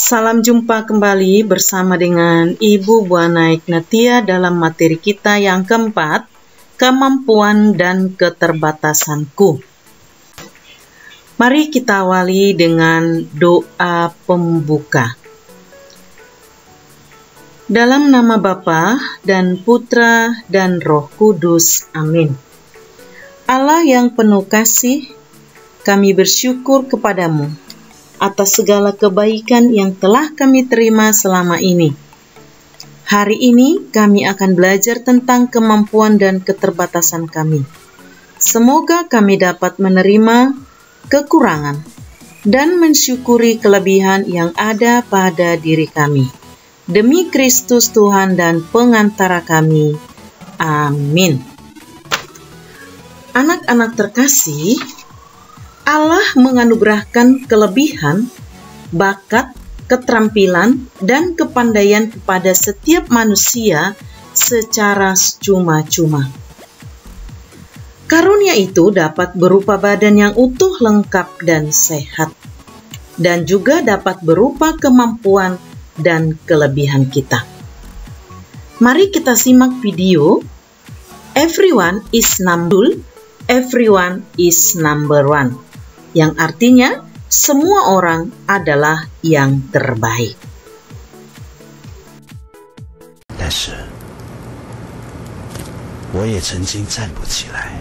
Salam jumpa kembali bersama dengan Ibu Buana Ignatia dalam materi kita yang keempat, kemampuan dan keterbatasanku. Mari kita awali dengan doa pembuka. Dalam nama Bapa dan Putra dan Roh Kudus. Amin. Allah yang penuh kasih, kami bersyukur kepadamu atas segala kebaikan yang telah kami terima selama ini. Hari ini kami akan belajar tentang kemampuan dan keterbatasan kami. Semoga kami dapat menerima kekurangan dan mensyukuri kelebihan yang ada pada diri kami. Demi Kristus Tuhan dan pengantara kami. Amin. Anak-anak terkasih, Allah menganugerahkan kelebihan, bakat, keterampilan, dan kepandaian kepada setiap manusia secara cuma-cuma. Karunia itu dapat berupa badan yang utuh, lengkap, dan sehat, dan juga dapat berupa kemampuan dan kelebihan kita. Mari kita simak video Everyone is number one. Yang artinya semua orang adalah yang terbaik. 但是我也曾经站不起来。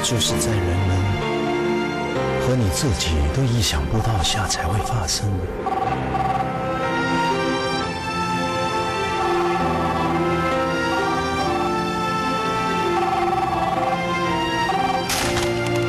就是在人们和你自己都意想不到下才会发生。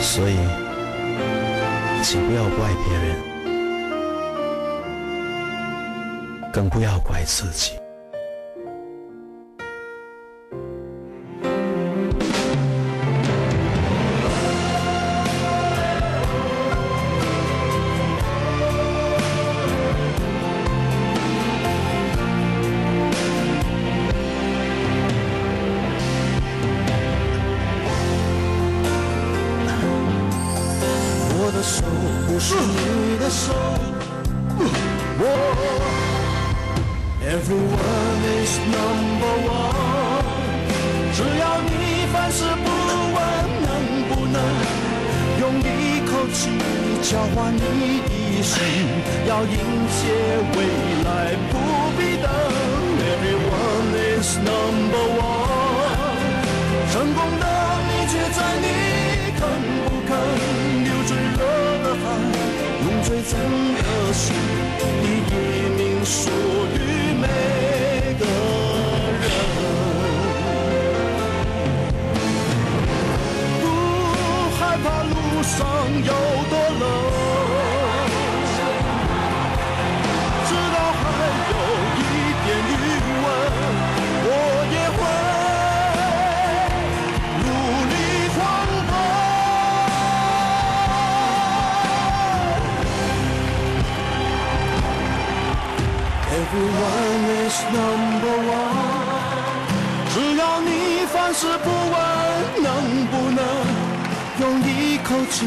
所以，请不要怪别人，更不要怪自己。我的手不是你的手，Everyone is number one。只要你凡事不问能不能用一口气交换你一生，要迎接未来不必等。Everyone is number one。成功的秘诀在你肯不肯最热的汗，用最真的心，第一名属于每个人。不害怕路上有多冷，直到还有一点余温，我也会努力狂奔。Everyone is number one。只要你凡事不问能不能用一口气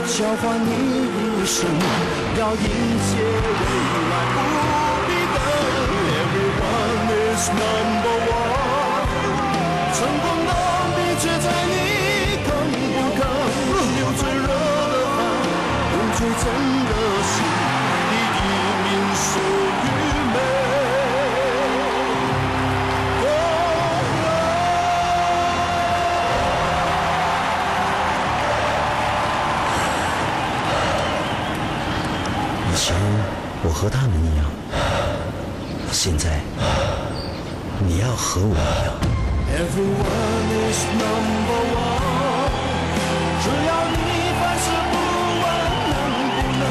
交换你一生，要迎接未来不必等。Everyone is number one。成功的秘诀在你肯不肯流最热的汗，用最真的心，第一名属于以前我和他们一样，现在你要和我一样。Everyone is number one， 只要你凡事不问能不能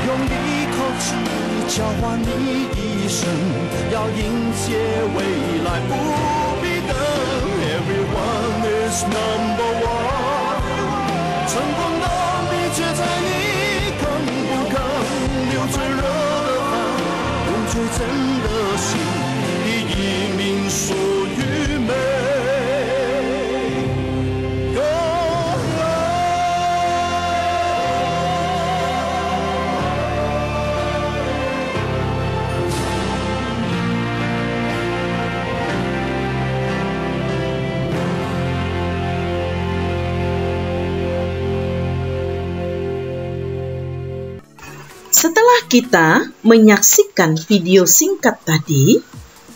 用一口气交换你一生，要迎接未来不必等。Everyone is number one， 成功的秘诀在你肯不肯流最热的汗，用最真的心以一命属于美。Setelah kita menyaksikan video singkat tadi,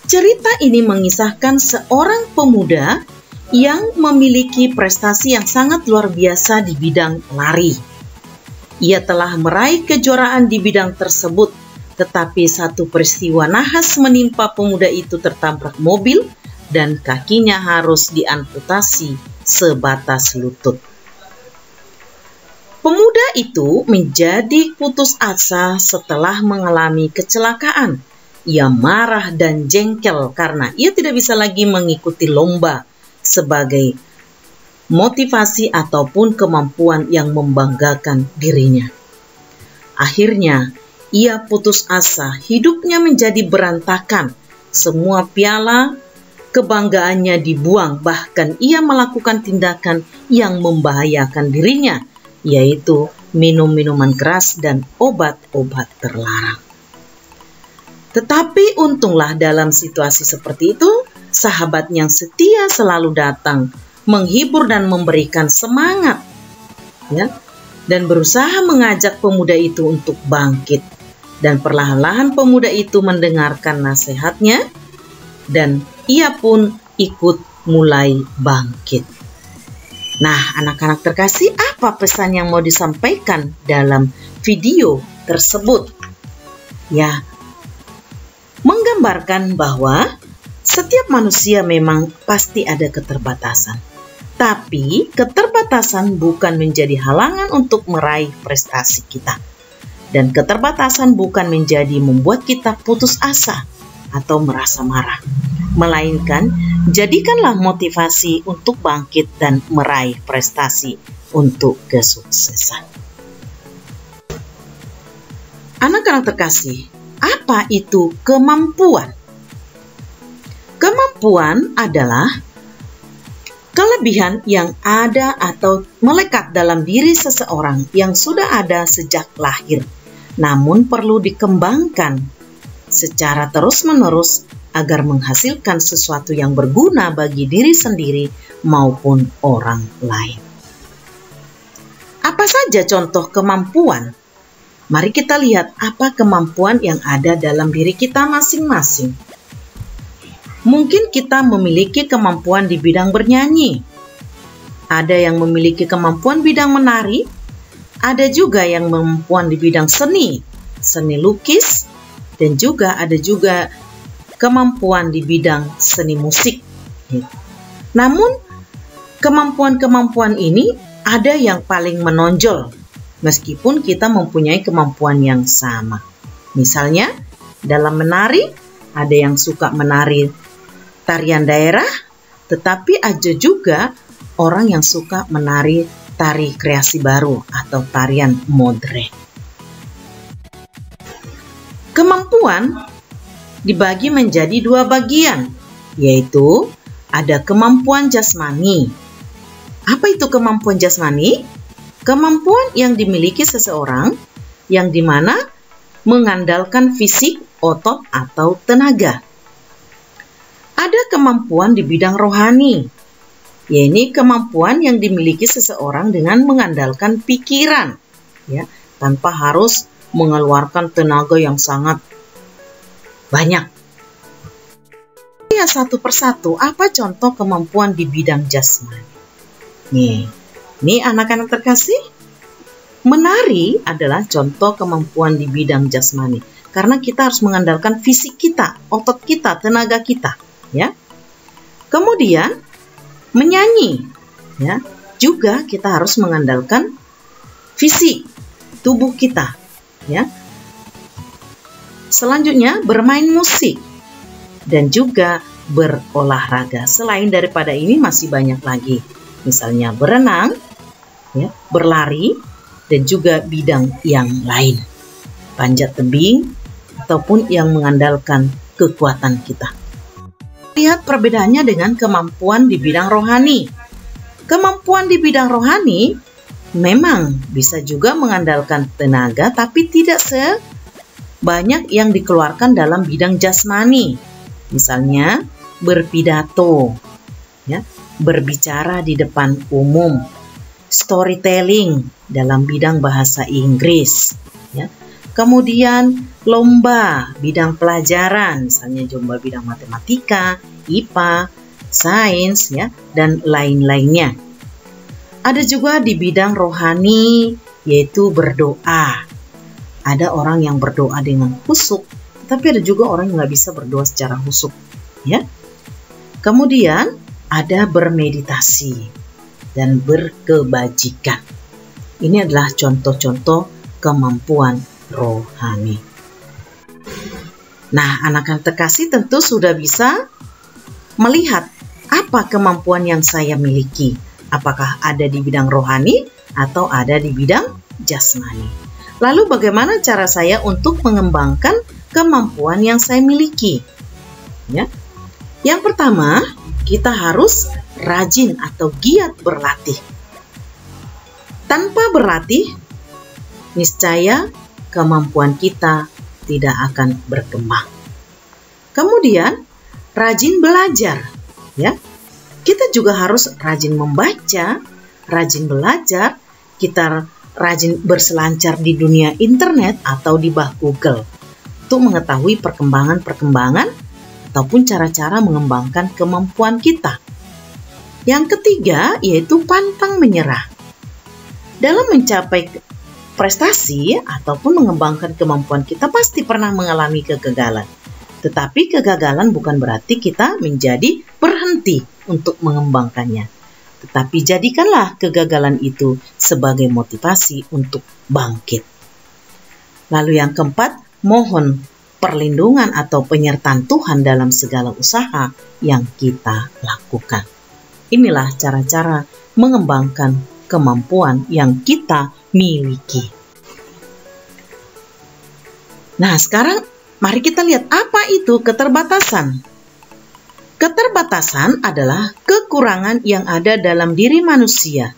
cerita ini mengisahkan seorang pemuda yang memiliki prestasi yang sangat luar biasa di bidang lari. Ia telah meraih kejuaraan di bidang tersebut, tetapi satu peristiwa nahas menimpa pemuda itu tertabrak mobil dan kakinya harus diamputasi sebatas lutut. Pemuda itu menjadi putus asa setelah mengalami kecelakaan. Ia marah dan jengkel karena ia tidak bisa lagi mengikuti lomba sebagai motivasi ataupun kemampuan yang membanggakan dirinya. Akhirnya, ia putus asa, hidupnya menjadi berantakan. Semua piala kebanggaannya dibuang, bahkan ia melakukan tindakan yang membahayakan dirinya, yaitu minum minuman keras dan obat-obat terlarang. Tetapi untunglah dalam situasi seperti itu, sahabat yang setia selalu datang, menghibur dan memberikan semangat, dan berusaha mengajak pemuda itu untuk bangkit. Dan perlahan-lahan pemuda itu mendengarkan nasihatnya, dan ia pun ikut mulai bangkit. Nah, anak-anak terkasih, apa pesan yang mau disampaikan dalam video tersebut? Ya, menggambarkan bahwa setiap manusia memang pasti ada keterbatasan. Tapi keterbatasan bukan menjadi halangan untuk meraih prestasi kita. Dan keterbatasan bukan menjadi membuat kita putus asa atau merasa marah. Melainkan, jadikanlah motivasi untuk bangkit dan meraih prestasi untuk kesuksesan. Anak-anak terkasih, apa itu kemampuan? Kemampuan adalah kelebihan yang ada atau melekat dalam diri seseorang yang sudah ada sejak lahir, namun perlu dikembangkan secara terus-menerus agar menghasilkan sesuatu yang berguna bagi diri sendiri maupun orang lain. Apa saja contoh kemampuan? Mari kita lihat apa kemampuan yang ada dalam diri kita masing-masing. Mungkin kita memiliki kemampuan di bidang bernyanyi. Ada yang memiliki kemampuan bidang menari. Ada juga yang kemampuan di bidang seni lukis, dan juga ada juga kemampuan di bidang seni musik. Namun, kemampuan-kemampuan ini ada yang paling menonjol, meskipun kita mempunyai kemampuan yang sama. Misalnya, dalam menari, ada yang suka menari tarian daerah, tetapi ada juga orang yang suka menari tari kreasi baru atau tarian modern. Kemampuan dibagi menjadi dua bagian, yaitu ada kemampuan jasmani. Apa itu kemampuan jasmani? Kemampuan yang dimiliki seseorang yang dimana mengandalkan fisik, otot, atau tenaga. Ada kemampuan di bidang rohani, yaitu kemampuan yang dimiliki seseorang dengan mengandalkan pikiran, tanpa harus mengeluarkan tenaga yang sangat banyak. Ya, satu persatu, apa contoh kemampuan di bidang jasmani? Nih anak-anak terkasih, Menari adalah contoh kemampuan di bidang jasmani, karena kita harus mengandalkan fisik kita, otot kita, tenaga kita, ya. Kemudian menyanyi, ya, juga kita harus mengandalkan fisik tubuh kita, ya. Selanjutnya bermain musik dan juga berolahraga. Selain daripada ini masih banyak lagi, misalnya berenang, ya, berlari, dan juga bidang yang lain, panjat tebing, ataupun yang mengandalkan kekuatan kita. Lihat perbedaannya dengan kemampuan di bidang rohani. Kemampuan di bidang rohani memang bisa juga mengandalkan tenaga, tapi tidak sebanyak yang dikeluarkan dalam bidang jasmani. Misalnya berpidato, ya, berbicara di depan umum, storytelling dalam bidang bahasa Inggris, ya. Kemudian lomba bidang pelajaran, misalnya lomba bidang matematika, IPA, sains, ya, dan lain-lainnya. Ada juga di bidang rohani, yaitu berdoa. Ada orang yang berdoa dengan khusyuk, tapi ada juga orang yang nggak bisa berdoa secara khusyuk, ya. Kemudian ada bermeditasi dan berkebajikan. Ini adalah contoh-contoh kemampuan rohani. Nah, anak-anak terkasih tentu sudah bisa melihat apa kemampuan yang saya miliki. Apakah ada di bidang rohani atau ada di bidang jasmani. Lalu bagaimana cara saya untuk mengembangkan kemampuan yang saya miliki? Ya. Yang pertama, kita harus rajin atau giat berlatih. Tanpa berlatih, niscaya kemampuan kita tidak akan berkembang. Kemudian, rajin belajar, ya. Kita juga harus rajin membaca, rajin belajar, kita rajin berselancar di dunia internet atau di bawah Google untuk mengetahui perkembangan-perkembangan ataupun cara-cara mengembangkan kemampuan kita. Yang ketiga yaitu pantang menyerah. Dalam mencapai prestasi ataupun mengembangkan kemampuan kita pasti pernah mengalami kegagalan. Tetapi kegagalan bukan berarti kita menjadi berhenti untuk mengembangkannya. Tetapi jadikanlah kegagalan itu sebagai motivasi untuk bangkit. Lalu yang keempat, mohon perlindungan atau penyertaan Tuhan dalam segala usaha yang kita lakukan. Inilah cara-cara mengembangkan kemampuan yang kita miliki. Nah, sekarang mari kita lihat apa itu keterbatasan. Keterbatasan adalah kekurangan yang ada dalam diri manusia,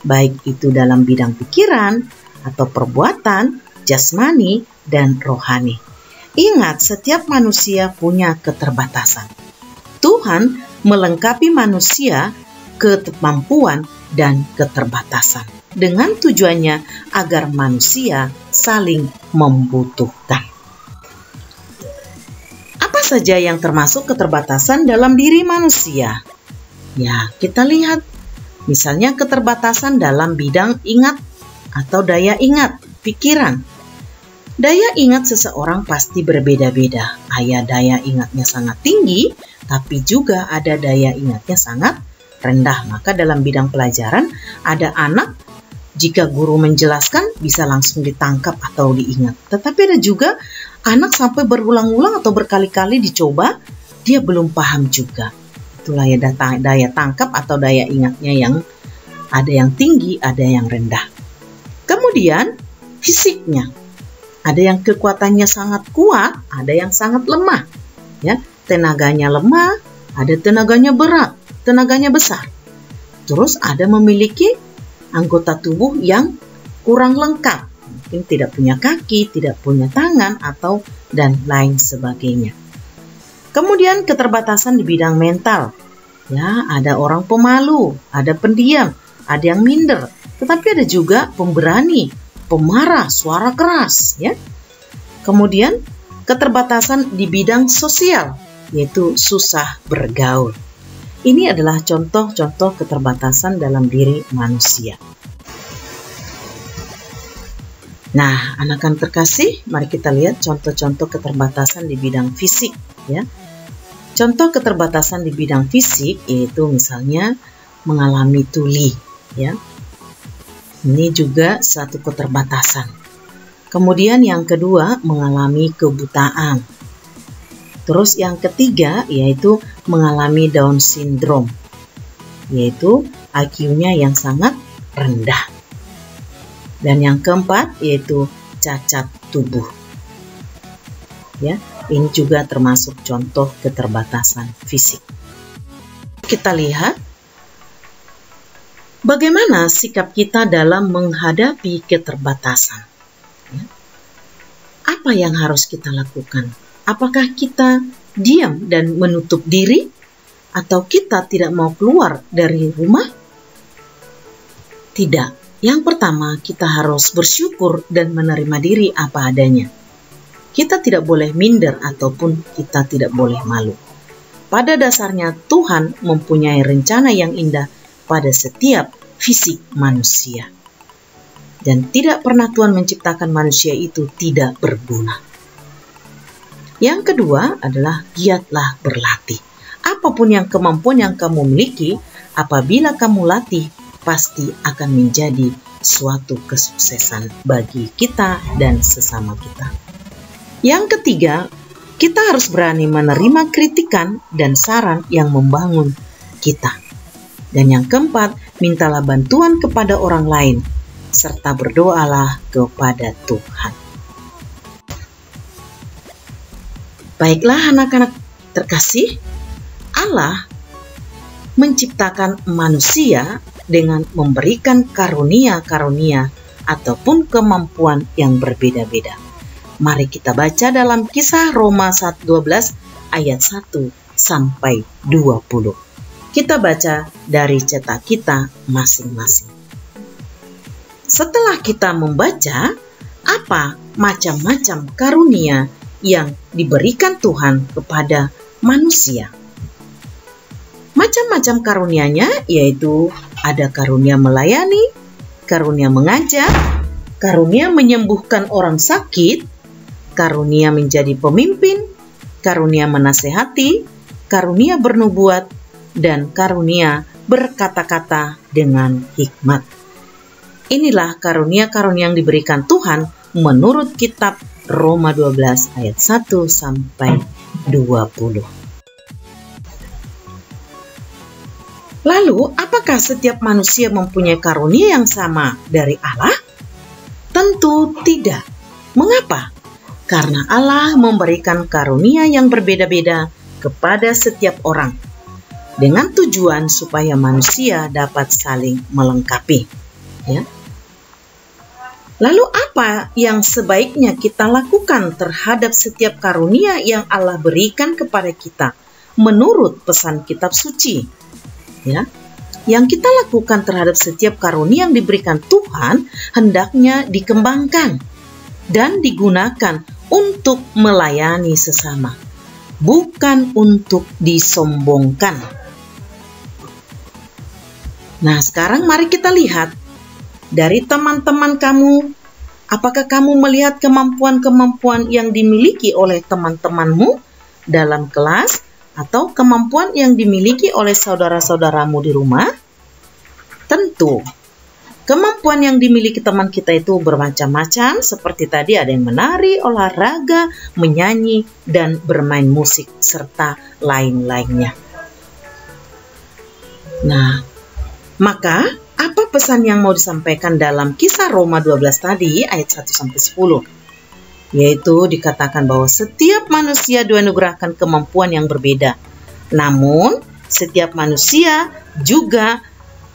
baik itu dalam bidang pikiran atau perbuatan, jasmani, dan rohani. Ingat, setiap manusia punya keterbatasan. Tuhan melengkapi manusia kemampuan dan keterbatasan dengan tujuannya agar manusia saling membutuhkan. Apa saja yang termasuk keterbatasan dalam diri manusia? Ya, kita lihat. Misalnya keterbatasan dalam bidang ingat atau daya ingat, pikiran. Daya ingat seseorang pasti berbeda-beda. Ada daya ingatnya sangat tinggi, tapi juga ada daya ingatnya sangat rendah. Maka dalam bidang pelajaran, ada anak jika guru menjelaskan bisa langsung ditangkap atau diingat. Tetapi ada juga anak sampai berulang-ulang atau berkali-kali dicoba, dia belum paham juga. Itulah ya daya tangkap atau daya ingatnya yang ada yang tinggi, ada yang rendah. Kemudian fisiknya. Ada yang kekuatannya sangat kuat, ada yang sangat lemah. Ya, tenaganya lemah, ada tenaganya berat, tenaganya besar. Terus ada memiliki anggota tubuh yang kurang lengkap. Mungkin tidak punya kaki, tidak punya tangan, atau dan lain sebagainya. Kemudian keterbatasan di bidang mental. Ya, ada orang pemalu, ada pendiam, ada yang minder. Tetapi ada juga pemberani, pemarah, suara keras, ya. Kemudian keterbatasan di bidang sosial, yaitu susah bergaul. Ini adalah contoh-contoh keterbatasan dalam diri manusia. Nah, anak-anak terkasih, mari kita lihat contoh-contoh keterbatasan di bidang fisik, ya. Contoh keterbatasan di bidang fisik yaitu misalnya mengalami tuli, ya. Ini juga satu keterbatasan. Kemudian yang kedua, mengalami kebutaan. Terus yang ketiga yaitu mengalami Down syndrome, yaitu IQ-nya yang sangat rendah. Dan yang keempat yaitu cacat tubuh. Ya, ini juga termasuk contoh keterbatasan fisik. Kita lihat bagaimana sikap kita dalam menghadapi keterbatasan. Ya. Apa yang harus kita lakukan? Apakah kita diam dan menutup diri? Atau kita tidak mau keluar dari rumah? Tidak. Yang pertama, kita harus bersyukur dan menerima diri apa adanya. Kita tidak boleh minder ataupun kita tidak boleh malu. Pada dasarnya Tuhan mempunyai rencana yang indah pada setiap fisik manusia. Dan tidak pernah Tuhan menciptakan manusia itu tidak berguna. Yang kedua adalah giatlah berlatih. Apapun yang kemampuan yang kamu miliki, apabila kamu latih, pasti akan menjadi suatu kesuksesan bagi kita dan sesama kita. Yang ketiga, kita harus berani menerima kritikan dan saran yang membangun kita. Dan yang keempat, mintalah bantuan kepada orang lain, serta berdoalah kepada Tuhan. Baiklah anak-anak terkasih, Allah menciptakan manusia dengan memberikan karunia-karunia ataupun kemampuan yang berbeda-beda. Mari kita baca dalam Kisah Roma 12 ayat 1 sampai 20. Kita baca dari cetak kita masing-masing. Setelah kita membaca apa macam-macam karunia yang diberikan Tuhan kepada manusia. Macam-macam karunianya yaitu ada karunia melayani, karunia mengajar, karunia menyembuhkan orang sakit, karunia menjadi pemimpin, karunia menasehati, karunia bernubuat, dan karunia berkata-kata dengan hikmat. Inilah karunia-karunia yang diberikan Tuhan menurut kitab Roma 12 ayat 1 sampai 20. Lalu, apakah setiap manusia mempunyai karunia yang sama dari Allah? Tentu tidak. Mengapa? Karena Allah memberikan karunia yang berbeda-beda kepada setiap orang, dengan tujuan supaya manusia dapat saling melengkapi. Ya. Lalu apa yang sebaiknya kita lakukan terhadap setiap karunia yang Allah berikan kepada kita menurut pesan kitab suci? Ya, yang kita lakukan terhadap setiap karunia yang diberikan Tuhan hendaknya dikembangkan dan digunakan untuk melayani sesama, bukan untuk disombongkan. Nah, sekarang mari kita lihat dari teman-teman kamu, apakah kamu melihat kemampuan-kemampuan yang dimiliki oleh teman-temanmu dalam kelas atau kemampuan yang dimiliki oleh saudara-saudaramu di rumah? Tentu, kemampuan yang dimiliki teman kita itu bermacam-macam, seperti tadi ada yang menari, olahraga, menyanyi, dan bermain musik, serta lain-lainnya. Nah, maka apa pesan yang mau disampaikan dalam Kisah Roma 12 tadi ayat 1-10? Yaitu dikatakan bahwa setiap manusia dianugerahkan kemampuan yang berbeda. Namun, setiap manusia juga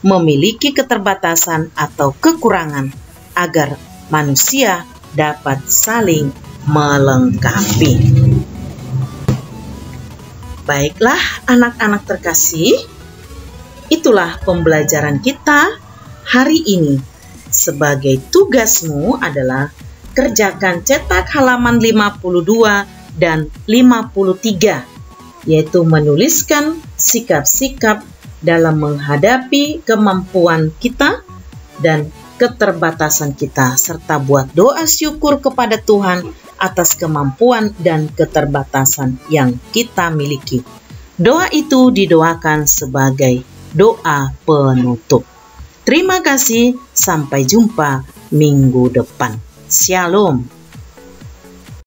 memiliki keterbatasan atau kekurangan agar manusia dapat saling melengkapi. Baiklah anak-anak terkasih, itulah pembelajaran kita hari ini. Sebagai tugasmu adalah kerjakan cetak halaman 52 dan 53, yaitu menuliskan sikap-sikap dalam menghadapi kemampuan kita dan keterbatasan kita, serta buat doa syukur kepada Tuhan atas kemampuan dan keterbatasan yang kita miliki. Doa itu didoakan sebagai doa penutup. Terima kasih, sampai jumpa minggu depan. Shalom.